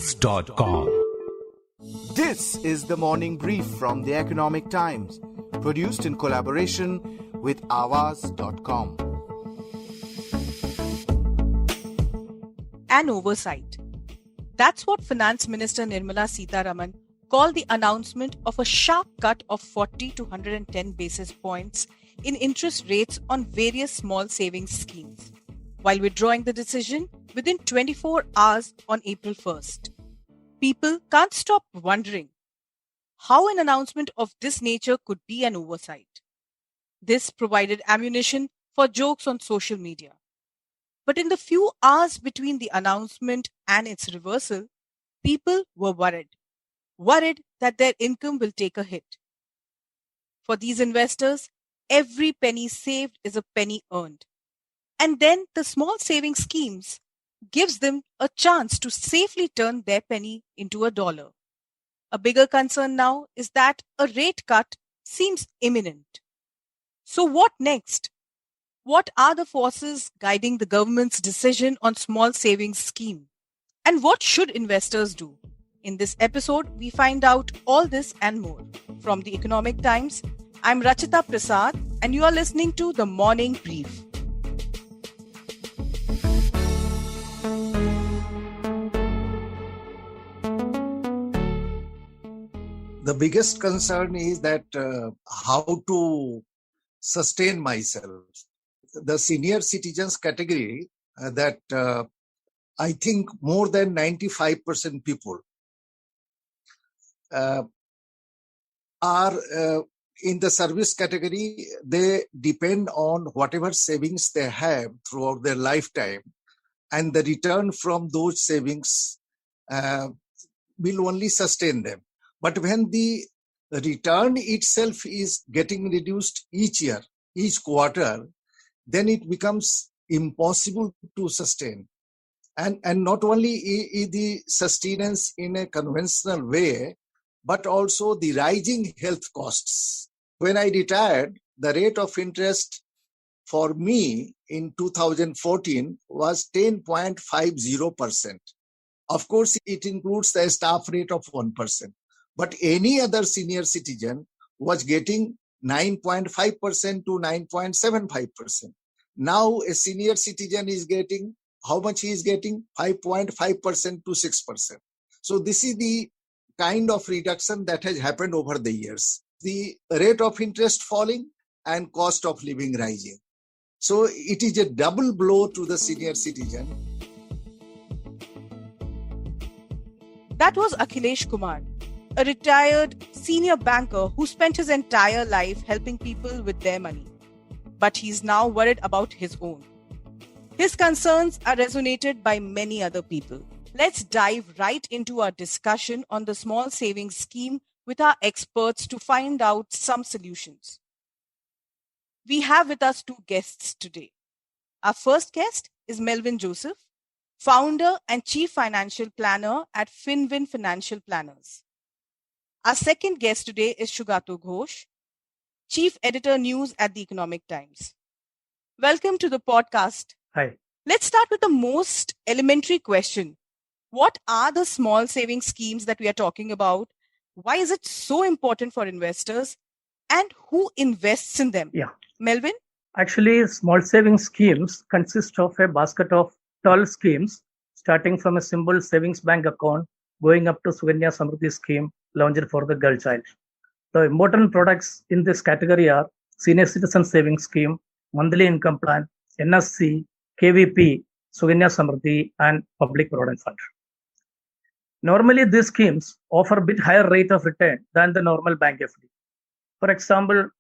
Aawaz.com. This is the morning brief from the Economic Times, produced in collaboration with Aawaz.com. An oversight. That's what Finance Minister Nirmala Sitharaman called the announcement of a sharp cut of 40 to 110 basis points in interest rates on various small savings schemes, while withdrawing the decision within 24 hours on April 1st. People can't stop wondering how an announcement of this nature could be an oversight. This provided ammunition for jokes on social media. But in the few hours between the announcement and its reversal, people were worried that their income will take a hit. For these investors, every penny saved is a penny earned. And then the small saving schemes gives them a chance to safely turn their penny into a dollar. A bigger concern now is that a rate cut seems imminent. So what next? What are the forces guiding the government's decision on small savings scheme? And what should investors do? In this episode, we find out all this and more. From the Economic Times, I'm Rachita Prasad and you are listening to The Morning Brief. The biggest concern is that how to sustain myself. The senior citizens category that I think more than 95% people are in the service category. They depend on whatever savings they have throughout their lifetime, and the return from those savings will only sustain them. But when the return itself is getting reduced each year, each quarter, then it becomes impossible to sustain. And not only the sustenance in a conventional way, but also the rising health costs. When I retired, the rate of interest for me in 2014 was 10.50%. Of course, it includes the staff rate of 1%. But any other senior citizen was getting 9.5% to 9.75%. Now a senior citizen is getting, how much he is getting? 5.5% to 6%. So this is the kind of reduction that has happened over the years. The rate of interest falling and cost of living rising. So it is a double blow to the senior citizen. That was Akhilesh Kumar, a retired senior banker who spent his entire life helping people with their money. But he's now worried about his own. His concerns are resonated by many other people. Let's dive right into our discussion on the small savings scheme with our experts to find out some solutions. We have with us two guests today. Our first guest is Melvin Joseph, founder and chief financial planner at Finwin Financial Planners. Our second guest today is Sugata Ghosh, Chief Editor News at the Economic Times. Welcome to the podcast. Hi. Let's start with the most elementary question. What are the small saving schemes that we are talking about? Why is it so important for investors? And who invests in them? Yeah. Melvin? Actually, small savings schemes consist of a basket of 12 schemes, starting from a simple savings bank account, going up to Sugata Samruddhi scheme launched for the girl child. The important products in this category are Senior Citizen Savings Scheme, Monthly Income Plan, NSC, KVP, Sugata Samruddhi, and Public Provident Fund. Normally, these schemes offer a bit higher rate of return than the normal bank FD. For example,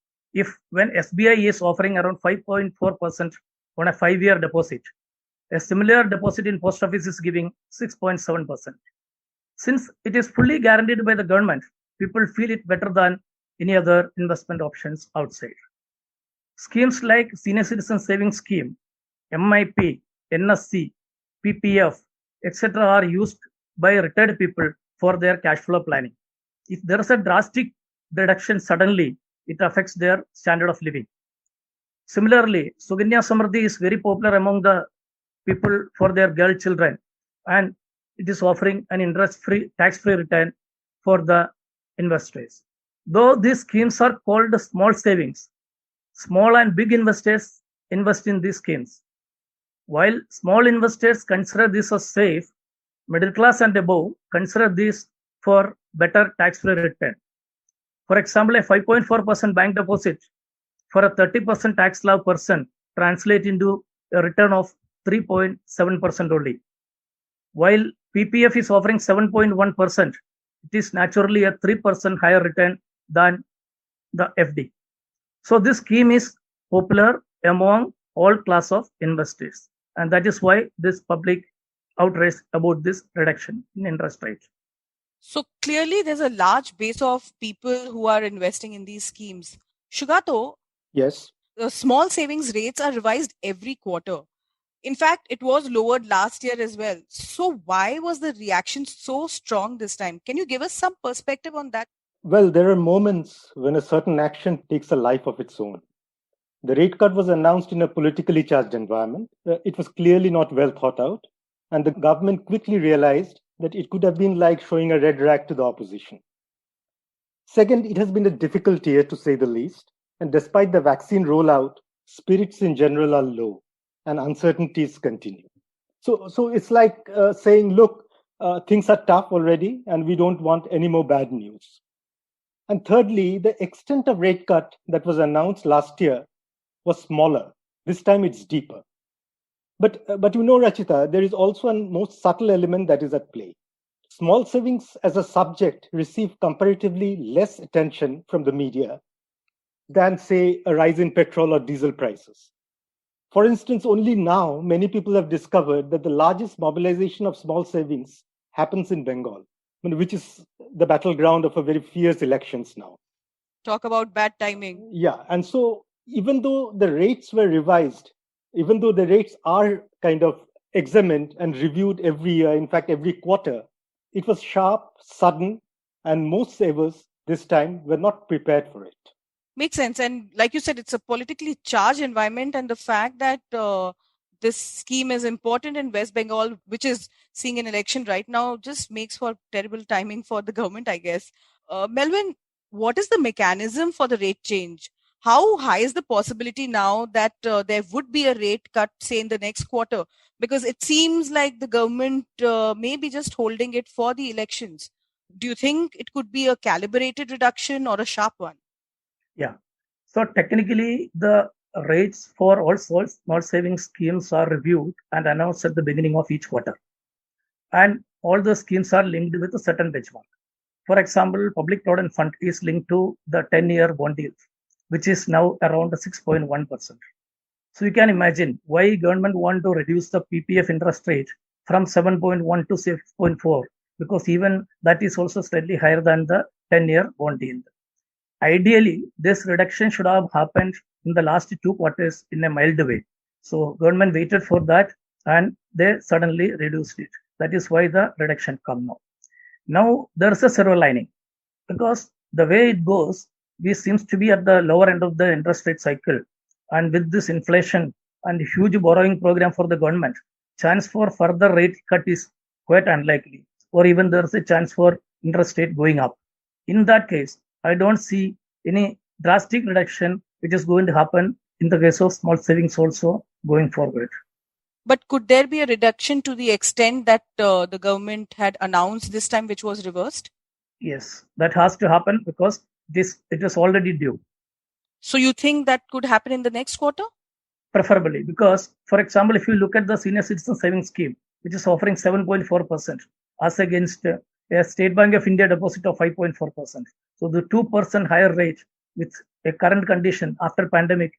when SBI is offering around 5.4% on a 5-year deposit, a similar deposit in post office is giving 6.7%. Since it is fully guaranteed by the government, people feel it better than any other investment options outside. Schemes like Senior Citizen Savings Scheme, MIP, NSC, PPF, etc. are used by retired people for their cash flow planning. If there is a drastic reduction suddenly, it affects their standard of living. Similarly, Sugata Samruddhi is very popular among the people for their girl children, and it is offering an interest-free, tax-free return for the investors. Though these schemes are called small savings, small and big investors invest in these schemes. While small investors consider this as safe, middle class and above consider this for better tax-free return. For example, a 5.4% bank deposit for a 30% tax slab person translate into a return of 3.7% only. While PPF is offering 7.1%, it is naturally a 3% higher return than the FD. So this scheme is popular among all class of investors. And that is why this public outrage about this reduction in interest rate. So clearly there's a large base of people who are investing in these schemes. Shugato, Yes. the small savings rates are revised every quarter. In fact, it was lowered last year as well. So why was the reaction so strong this time? Can you give us some perspective on that? Well, there are moments when a certain action takes a life of its own. The rate cut was announced in a politically charged environment. It was clearly not well thought out, and the government quickly realized that it could have been like showing a red rag to the opposition. Second, it has been a difficult year to say the least, and despite the vaccine rollout, spirits in general are low and uncertainties continue. So it's like saying, look, things are tough already, and we don't want any more bad news. And thirdly, the extent of rate cut that was announced last year was smaller. This time it's deeper. But Rachita, there is also a most subtle element that is at play. Small savings as a subject receive comparatively less attention from the media than, say, a rise in petrol or diesel prices. For instance, only now many people have discovered that the largest mobilization of small savings happens in Bengal, which is the battleground of a very fierce elections now. Talk about bad timing. Yeah, and so even though the rates were revised, even though the rates are kind of examined and reviewed every year, in fact, every quarter, it was sharp, sudden, and most savers this time were not prepared for it. Makes sense. And like you said, it's a politically charged environment, and the fact that this scheme is important in West Bengal, which is seeing an election right now, just makes for terrible timing for the government, I guess. Melvin, what is the mechanism for the rate change? How high is the possibility now that there would be a rate cut, say, in the next quarter? Because it seems like the government may be just holding it for the elections. Do you think it could be a calibrated reduction or a sharp one? Yeah. So technically, the rates for all small savings schemes are reviewed and announced at the beginning of each quarter. And all the schemes are linked with a certain benchmark. For example, Public Provident Fund is linked to the 10-year bond yield, which is now around 6.1%. So you can imagine why government want to reduce the PPF interest rate from 7.1 to 6.4, because even that is also slightly higher than the 10-year bond yield. Ideally, this reduction should have happened in the last 2 quarters in a mild way. So government waited for that and they suddenly reduced it. That is why the reduction come now. Now there is a silver lining, because the way it goes, we seems to be at the lower end of the interest rate cycle. And with this inflation and huge borrowing program for the government, chance for further rate cut is quite unlikely, or even there is a chance for interest rate going up. In that case, I don't see any drastic reduction which is going to happen in the case of small savings also going forward. But could there be a reduction to the extent that the government had announced this time, which was reversed? Yes, that has to happen because it is already due. So you think that could happen in the next quarter? Preferably, because, for example, if you look at the senior citizen savings scheme, which is offering 7.4% as against a State Bank of India deposit of 5.4%. So the 2% higher rate with a current condition after pandemic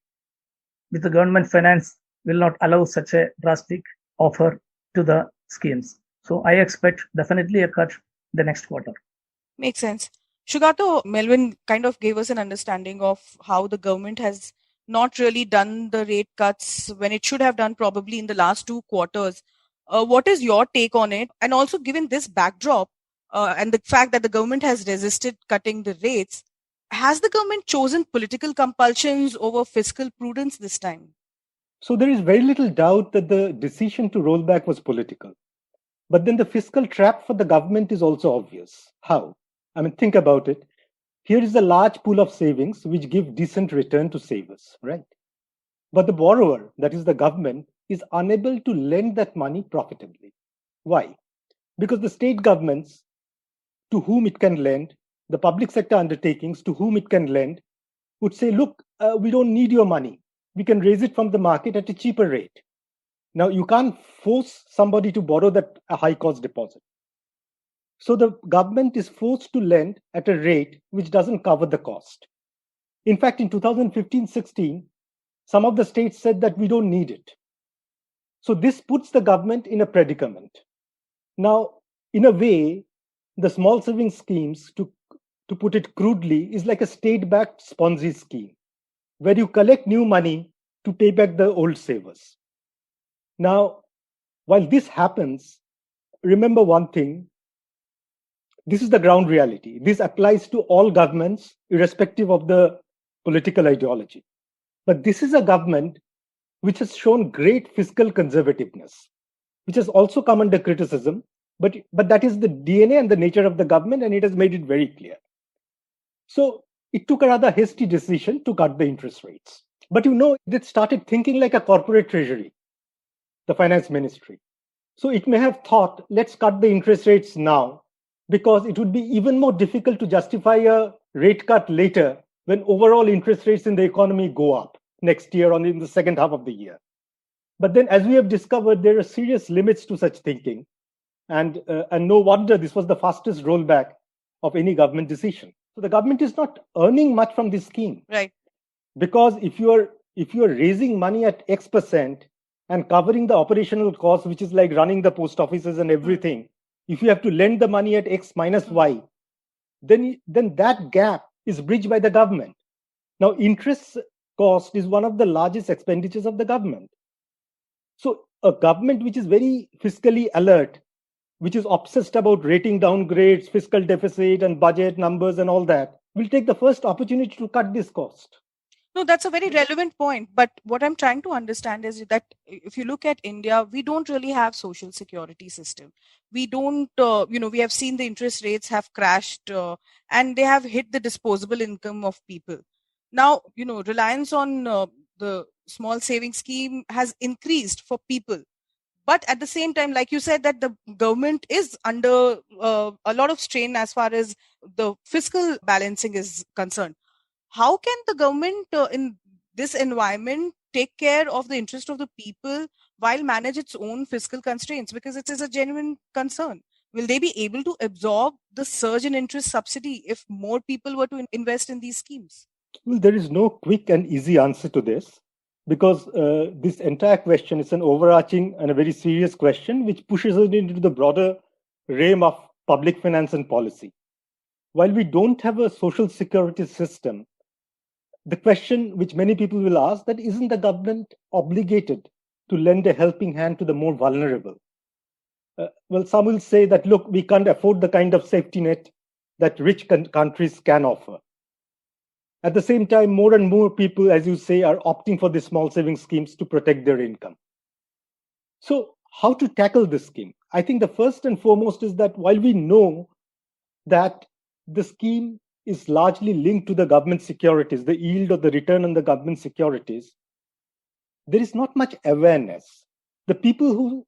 with the government finance will not allow such a drastic offer to the schemes. So I expect definitely a cut the next quarter. Makes sense. Shugato, Melvin kind of gave us an understanding of how the government has not really done the rate cuts when it should have done probably in the last 2 quarters. What is your take on it? And also given this backdrop and the fact that the government has resisted cutting the rates, has the government chosen political compulsions over fiscal prudence this time? So there is very little doubt that the decision to roll back was political. But then the fiscal trap for the government is also obvious. How? I mean, think about it. Here is a large pool of savings which give decent return to savers, right? But the borrower, that is the government, is unable to lend that money profitably. Why? Because the state governments to whom it can lend, the public sector undertakings to whom it can lend, would say, look, we don't need your money. We can raise it from the market at a cheaper rate. Now, you can't force somebody to borrow that a high cost deposit. So the government is forced to lend at a rate which doesn't cover the cost. In fact, in 2015-16, some of the states said that we don't need it. So this puts the government in a predicament. Now, in a way, the small savings schemes, to put it crudely, is like a state-backed Ponzi scheme, where you collect new money to pay back the old savers. Now, while this happens, remember one thing. This is the ground reality. This applies to all governments, irrespective of the political ideology. But this is a government which has shown great fiscal conservativeness, which has also come under criticism, but that is the DNA and the nature of the government, and it has made it very clear. So it took a rather hasty decision to cut the interest rates. But it started thinking like a corporate treasury, the finance ministry. So it may have thought, let's cut the interest rates now, because it would be even more difficult to justify a rate cut later when overall interest rates in the economy go up next year or in the second half of the year. But then, as we have discovered, there are serious limits to such thinking. And no wonder this was the fastest rollback of any government decision. So the government is not earning much from this scheme. Right. Because if you are raising money at X% and covering the operational costs, which is like running the post offices and everything, if you have to lend the money at X minus Y, then that gap is bridged by the government. Now, interest cost is one of the largest expenditures of the government. So a government which is very fiscally alert, which is obsessed about rating downgrades, fiscal deficit and budget numbers and all that, will take the first opportunity to cut this cost. No, that's a very relevant point. But what I'm trying to understand is that if you look at India, we don't really have social security system. We don't, we have seen the interest rates have crashed and they have hit the disposable income of people. Now, reliance on the small saving scheme has increased for people. But at the same time, like you said, that the government is under a lot of strain as far as the fiscal balancing is concerned. How can the government in this environment take care of the interest of the people while manage its own fiscal constraints? Because it is a genuine concern. Will they be able to absorb the surge in interest subsidy if more people were to invest in these schemes? Well, there is no quick and easy answer to this, because this entire question is an overarching and a very serious question which pushes us into the broader realm of public finance and policy. While we don't have a social security system, the question which many people will ask, that isn't the government obligated to lend a helping hand to the more vulnerable? Well, some will say that, look, we can't afford the kind of safety net that rich countries can offer. At the same time, more and more people, as you say, are opting for these small savings schemes to protect their income. So how to tackle this scheme? I think the first and foremost is that while we know that the scheme is largely linked to the government securities, the yield or the return on the government securities, there is not much awareness. The people who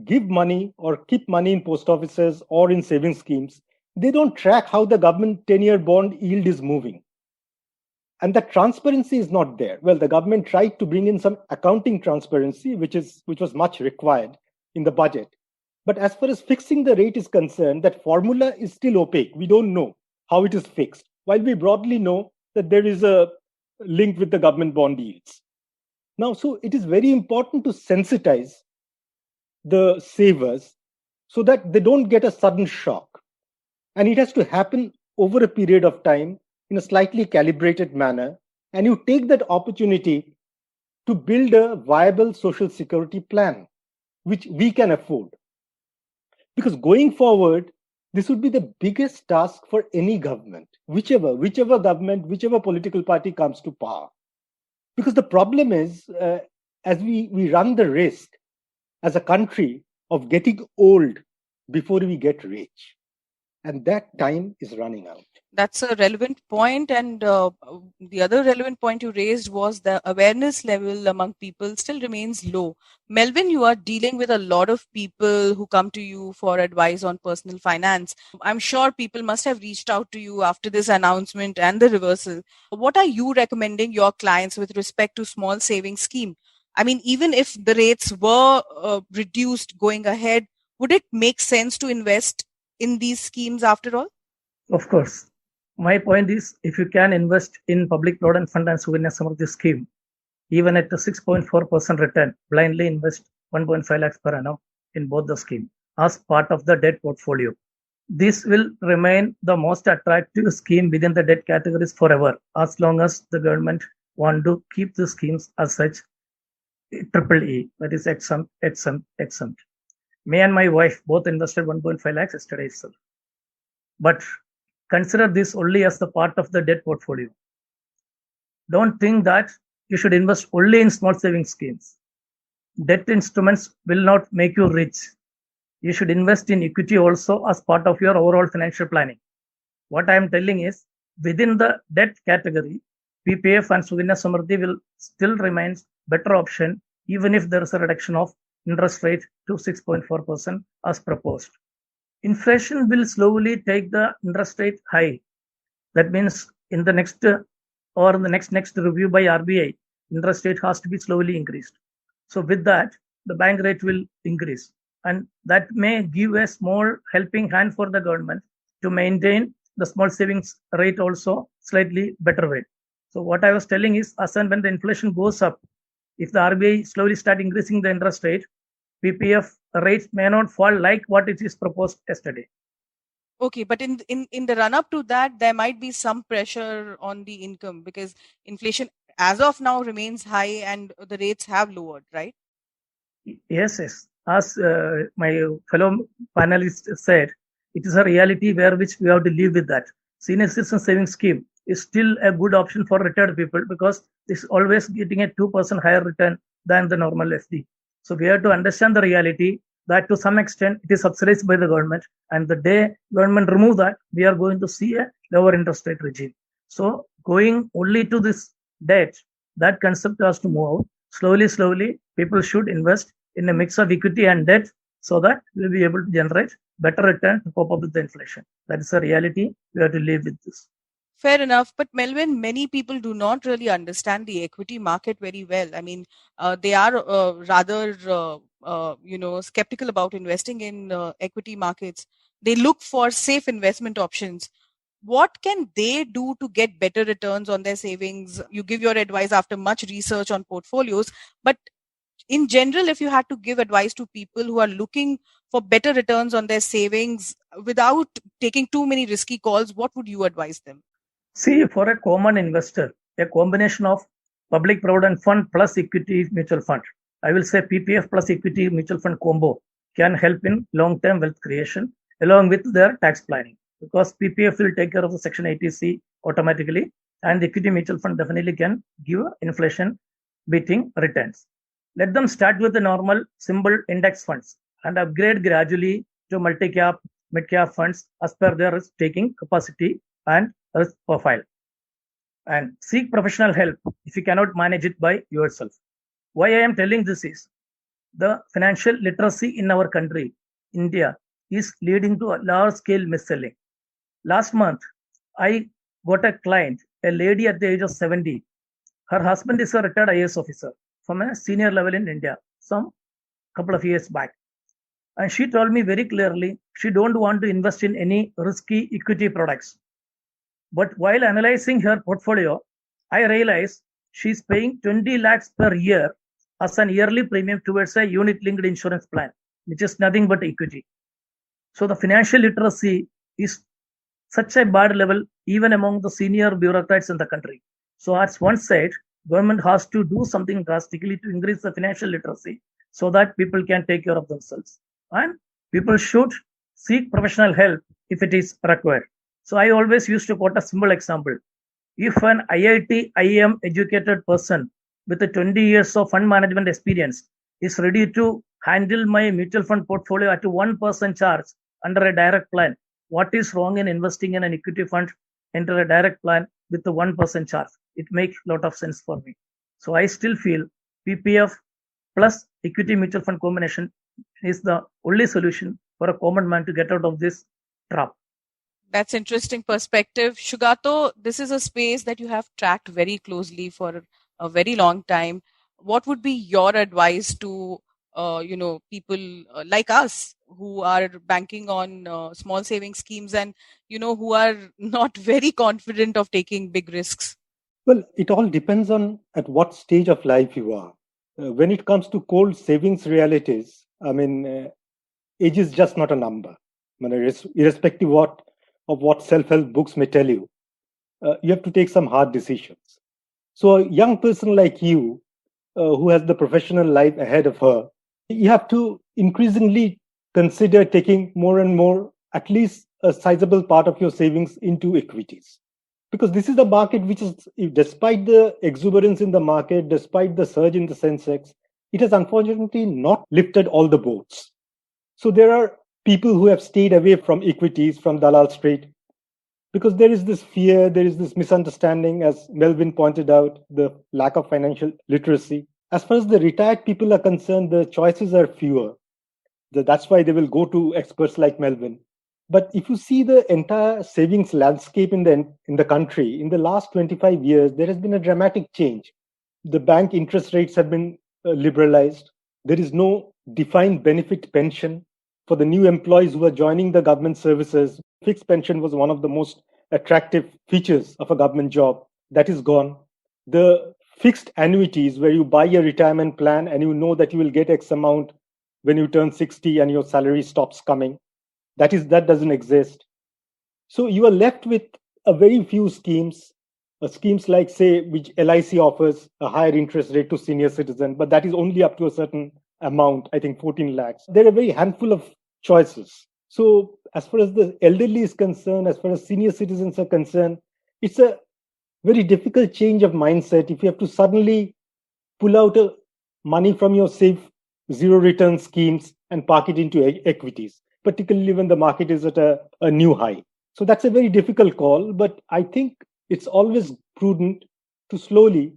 give money or keep money in post offices or in savings schemes, they don't track how the government 10-year bond yield is moving. And the transparency is not there. Well, the government tried to bring in some accounting transparency, which was much required in the budget. But as far as fixing the rate is concerned, that formula is still opaque. We don't know how it is fixed, while we broadly know that there is a link with the government bond yields. Now, so it is very important to sensitize the savers so that they don't get a sudden shock. And it has to happen over a period of time in a slightly calibrated manner. And you take that opportunity to build a viable social security plan, which we can afford. Because going forward, this would be the biggest task for any government, whichever government, whichever political party comes to power. Because the problem is, as we run the risk as a country of getting old before we get rich. And that time is running out. That's a relevant point, and the other relevant point you raised was the awareness level among people still remains low. Melvin, you are dealing with a lot of people who come to you for advice on personal finance. I'm sure people must have reached out to you after this announcement and the reversal. What are you recommending your clients with respect to small savings scheme? I mean, even if the rates were reduced going ahead, would it make sense to invest in these schemes after all? Of course. My point is, if you can invest in public provident fund and Suganya Samruddhi scheme, even at the 6.4% return, blindly invest 1.5 lakhs per annum in both the scheme as part of the debt portfolio. This will remain the most attractive scheme within the debt categories forever, as long as the government want to keep the schemes as such triple E, that is exempt. Me and my wife both invested 1.5 lakhs yesterday itself. But consider this only as the part of the debt portfolio. Don't think that you should invest only in small savings schemes. Debt instruments will not make you rich. You should invest in equity also as part of your overall financial planning. What I am telling is, within the debt category, PPF and Suganya Samruddhi will still remain better option, even if there is a reduction of interest rate to 6.4% as proposed. Inflation will slowly take the interest rate high. That means in the next review by RBI, interest rate has to be slowly increased. So with that, the bank rate will increase, and that may give a small helping hand for the government to maintain the small savings rate also slightly better way. So what I was telling is, as and when the inflation goes up, if the RBI slowly start increasing the interest rate, PPF rates may not fall like what it is proposed yesterday. Okay, but in the run up to that, there might be some pressure on the income because inflation as of now remains high and the rates have lowered, right? Yes. As my fellow panelists said, it is a reality where which we have to live with that. Senior citizen savings scheme is still a good option for retired people because it's always getting a 2% higher return than the normal FD. So we have to understand the reality that to some extent it is subsidized by the government, and the day government remove that, we are going to see a lower interest rate regime. So going only to this debt, that concept has to move out. Slowly, people should invest in a mix of equity and debt so that we will be able to generate better return to cope up with the inflation. That is a reality. We have to live with this. Fair enough. But Melvin, many people do not really understand the equity market very well. I mean, they are rather, skeptical about investing in equity markets. They look for safe investment options. What can they do to get better returns on their savings? You give your advice after much research on portfolios, but in general, if you had to give advice to people who are looking for better returns on their savings without taking too many risky calls, what would you advise them? See, for a common investor, a combination of public provident fund plus equity mutual fund, I will say PPF plus equity mutual fund combo can help in long-term wealth creation along with their tax planning, because PPF will take care of the Section 80C automatically, and the equity mutual fund definitely can give inflation beating returns. Let them start with the normal simple index funds and upgrade gradually to multi-cap, mid-cap funds as per their risk-taking capacity and risk profile, and seek professional help if you cannot manage it by yourself. Why I am telling this is, the financial literacy in our country, India, is leading to a large scale mis-selling. Last month, I got a client, a lady at the age of 70. Her husband is a retired IAS officer from a senior level in India some couple of years back. And she told me very clearly she don't want to invest in any risky equity products. But while analyzing her portfolio, I realized she's paying 20 lakhs per year as an yearly premium towards a unit-linked insurance plan, which is nothing but equity. So the financial literacy is such a bad level even among the senior bureaucrats in the country. So as one said, government has to do something drastically to increase the financial literacy so that people can take care of themselves. And people should seek professional help if it is required. So I always used to quote a simple example. If an IIT, IIM educated person with a 20 years of fund management experience is ready to handle my mutual fund portfolio at 1% charge under a direct plan. What is wrong in investing in an equity fund under a direct plan with the 1% charge? It makes a lot of sense for me. So I still feel PPF plus equity mutual fund combination is the only solution for a common man to get out of this trap. That's interesting perspective. Shugato, this is a space that you have tracked very closely for a very long time. What would be your advice to people like us who are banking on small saving schemes and who are not very confident of taking big risks? Well, it all depends on at what stage of life you are. When it comes to cold savings realities, age is just not a number. Irrespective of what self-help books may tell you, you have to take some hard decisions. So a young person like you, who has the professional life ahead of her, you have to increasingly consider taking more and more, at least a sizable part of your savings into equities. Because this is a market which is, despite the exuberance in the market, despite the surge in the Sensex, it has unfortunately not lifted all the boats. So there are people who have stayed away from equities, from Dalal Street, because there is this fear, there is this misunderstanding, as Melvin pointed out, the lack of financial literacy. As far as the retired people are concerned, the choices are fewer. That's why they will go to experts like Melvin. But if you see the entire savings landscape in the country, in the last 25 years, there has been a dramatic change. The bank interest rates have been liberalized. There is no defined benefit pension. For the new employees who are joining the government services, fixed pension was one of the most attractive features of a government job. That is gone. The fixed annuities where you buy a retirement plan and you know that you will get X amount when you turn 60 and your salary stops coming, that doesn't exist. So you are left with a very few schemes like, say, which LIC offers a higher interest rate to senior citizen, but that is only up to a certain amount, I think 14 lakhs. There are a very handful of choices. So as far as the elderly is concerned, as far as senior citizens are concerned, it's a very difficult change of mindset if you have to suddenly pull out money from your safe zero return schemes and park it into equities, particularly when the market is at a new high. So that's a very difficult call, but I think it's always prudent to slowly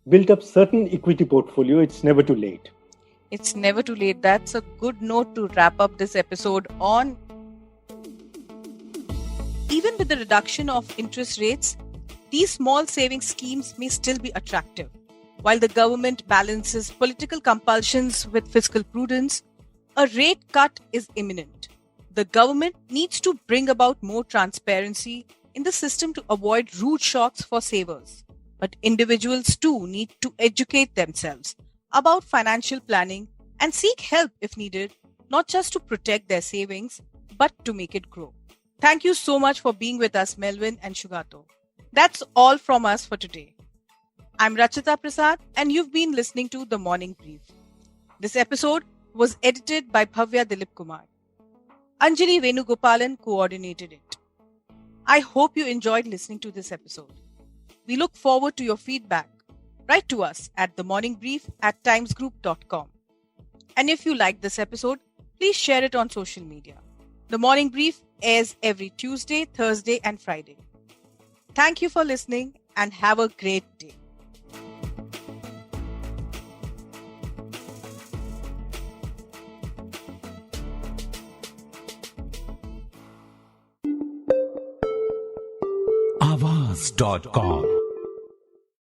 build up certain equity portfolio. It's never too late. It's never too late. That's a good note to wrap up this episode on. Even with the reduction of interest rates, these small savings schemes may still be attractive. While the government balances political compulsions with fiscal prudence, a rate cut is imminent. The government needs to bring about more transparency in the system to avoid rude shocks for savers. But individuals too need to educate themselves about financial planning and seek help if needed, not just to protect their savings, but to make it grow. Thank you so much for being with us, Melvin and Shugato. That's all from us for today. I'm Rachita Prasad and you've been listening to The Morning Brief. This episode was edited by Bhavya Dilip Kumar. Anjali Venugopalan coordinated it. I hope you enjoyed listening to this episode. We look forward to your feedback. Write to us at themorningbrief@timesgroup.com. And if you like this episode, please share it on social media. The Morning Brief airs every Tuesday, Thursday, and Friday. Thank you for listening and have a great day. Awaaz.com